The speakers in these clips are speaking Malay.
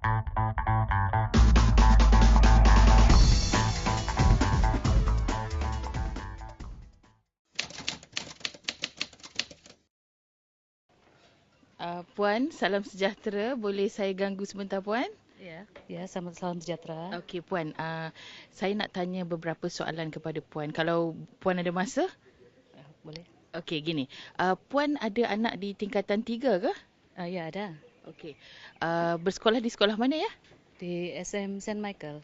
Puan, salam sejahtera. Boleh saya ganggu sebentar, Puan? Ya, selamat salam sejahtera. Okey, Puan. Saya nak tanya beberapa soalan kepada Puan. Kalau Puan ada masa? Boleh? Okey, gini. Puan ada anak di tingkatan 3 ke? Ya, ada. Okey. Bersekolah di sekolah mana ya? Di SM Saint Michael.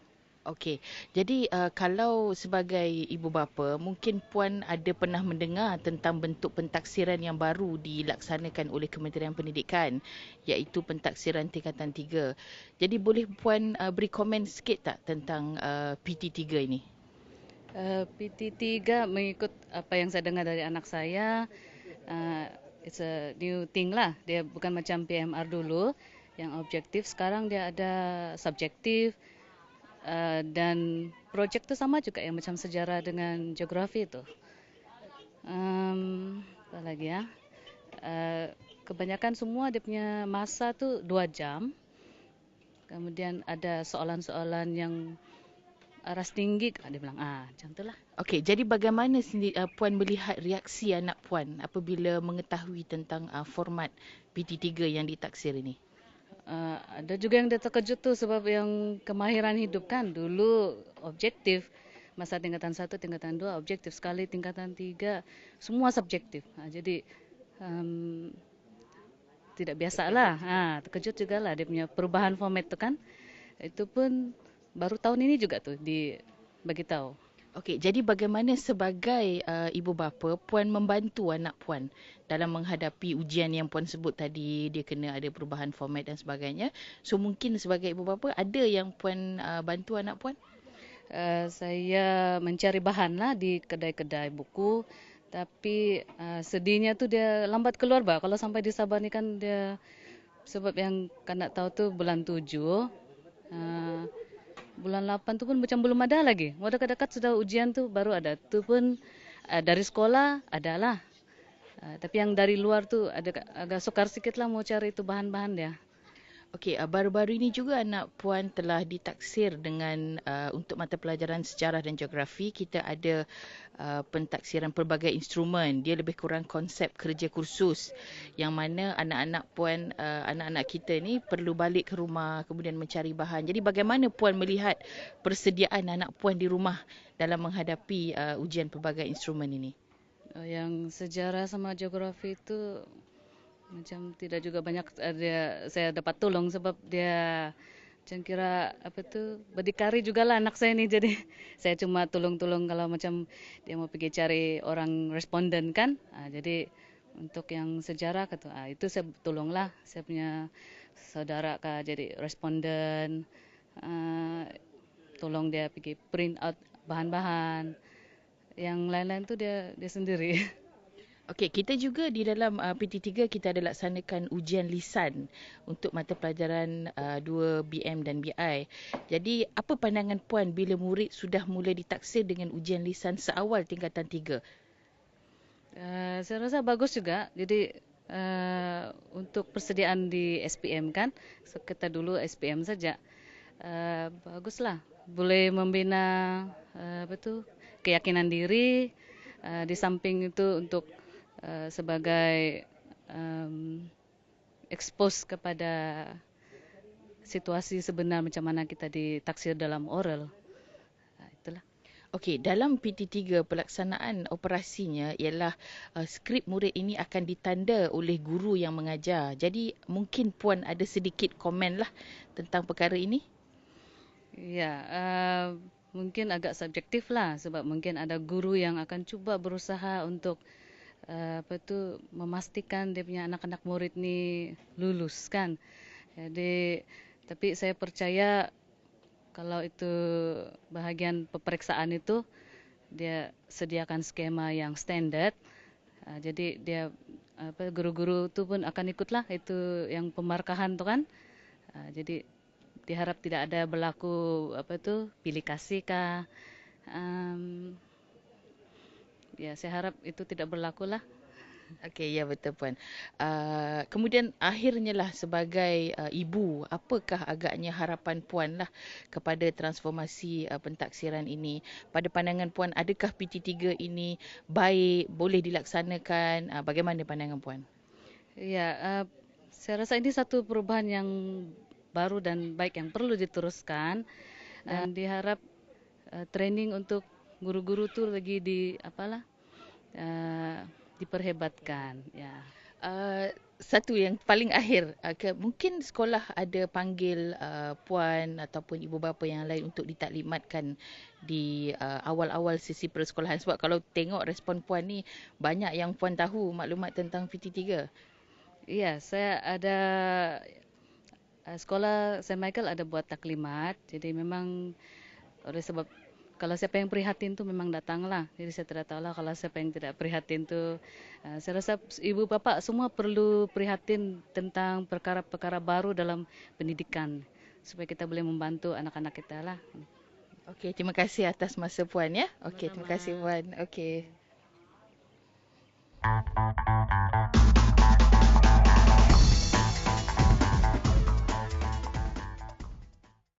Okey, jadi kalau sebagai ibu bapa, mungkin Puan ada pernah mendengar tentang bentuk pentaksiran yang baru dilaksanakan oleh Kementerian Pendidikan, iaitu pentaksiran tingkatan 3. Jadi boleh Puan beri komen sikit tak tentang PT3 ini? PT3 mengikut apa yang saya dengar dari anak saya, it's a new thing lah. Dia bukan macam PMR dulu, yang objektif. Sekarang dia ada subjektif, dan projek itu sama juga yang macam sejarah dengan geografi itu. Apa lagi ya? Kebanyakan semua dia punya masa tu 2 jam. Kemudian ada soalan-soalan yang ras tinggi, dia bilang, macam itulah. Okey, jadi bagaimana Puan melihat reaksi anak Puan apabila mengetahui tentang format PT3 yang ditaksir ini? Ada juga yang dia terkejut tu sebab yang kemahiran hidup kan. Dulu objektif, masa tingkatan 1, tingkatan 2 objektif. Sekali tingkatan 3, semua subjektif. Jadi um, tidak biasalah. Terkejut juga lah dia punya perubahan format tu kan. Itu pun baru tahun ini juga tu dibagi tahu. Okey, jadi bagaimana sebagai ibu bapa Puan membantu anak Puan dalam menghadapi ujian yang Puan sebut tadi, dia kena ada perubahan format dan sebagainya. So mungkin sebagai ibu bapa ada yang Puan bantu anak Puan? Saya mencari bahan lah di kedai-kedai buku, tapi sedihnya tu dia lambat keluar bah. Kalau sampai di Sabah ni kan dia, sebab yang kan nak tahu tu bulan 7, bulan 8 tu pun macam belum ada lagi. Mau dekat-dekat sudah ujian tu baru ada. Tu pun dari sekolah adalah. Tapi yang dari luar tu agak sukar sikit lah mau cari itu bahan-bahan dia. Okey, baru-baru ini juga anak Puan telah ditaksir dengan untuk mata pelajaran sejarah dan geografi. Kita ada pentaksiran pelbagai instrumen. Dia lebih kurang konsep kerja kursus yang mana anak-anak Puan, anak-anak kita ni perlu balik ke rumah kemudian mencari bahan. Jadi bagaimana Puan melihat persediaan anak Puan di rumah dalam menghadapi ujian pelbagai instrumen ini? Yang sejarah sama geografi itu macam tidak juga banyak saya dapat tolong sebab dia macam kira apa tu berdikari jugalah anak saya ni, jadi saya cuma tolong-tolong kalau macam dia mau pergi cari orang responden kan. Jadi untuk yang sejarah kata itu saya tolonglah saya punya saudara kah jadi responden, ah, tolong dia pergi print out bahan-bahan. Yang lain-lain tu dia sendiri. Okey, kita juga di dalam PT3 kita ada laksanakan ujian lisan untuk mata pelajaran 2 BM dan BI. Jadi, apa pandangan Puan bila murid sudah mula ditaksir dengan ujian lisan seawal tingkatan 3? Saya rasa bagus juga. Jadi untuk persediaan di SPM kan, kita dulu SPM saja. Baguslah. Boleh membina apa tu keyakinan diri. Di samping itu untuk sebagai um, expose kepada situasi sebenar macam mana kita ditaksir dalam oral. Itulah. Okey, dalam PT3 pelaksanaan operasinya ialah skrip murid ini akan ditanda oleh guru yang mengajar. Jadi, mungkin Puan ada sedikit komen lah tentang perkara ini? Ya, mungkin agak subjektif lah sebab mungkin ada guru yang akan cuba berusaha untuk apa tu memastikan dia punya anak-anak murid ni lulus kan. Jadi tapi saya percaya kalau itu bahagian peperiksaan itu dia sediakan skema yang standard. Jadi dia apa guru-guru tu pun akan ikutlah itu yang pemarkahan tu kan. Jadi diharap tidak ada berlaku apa tu pilih kasih kah. Um, ya saya harap itu tidak berlaku lah. Okey, ya betul Puan. Kemudian akhirnya lah sebagai ibu, apakah agaknya harapan Puan lah kepada transformasi pentaksiran ini? Pada pandangan Puan, adakah PT3 ini baik, boleh dilaksanakan? Bagaimana pandangan Puan? Ya, saya rasa ini satu perubahan yang baru dan baik yang perlu diteruskan dan diharap training untuk guru-guru tu lagi uh, diperhebatkan. Ya. Satu yang paling akhir, mungkin sekolah ada panggil puan ataupun ibu bapa yang lain untuk ditaklimatkan di awal-awal sesi persekolahan, sebab kalau tengok respon puan ni banyak yang puan tahu maklumat tentang PT3. Iya, saya ada sekolah Saint Michael ada buat taklimat. Jadi memang oleh sebab kalau siapa yang prihatin tu memang datanglah. Jadi saya tidak tahu lah kalau siapa yang tidak prihatin tu. Saya rasa ibu bapa semua perlu prihatin tentang perkara-perkara baru dalam pendidikan supaya kita boleh membantu anak-anak kita lah. Okey, terima kasih atas masa puan ya. Okey, terima kasih Sama-sama. puan. Okey.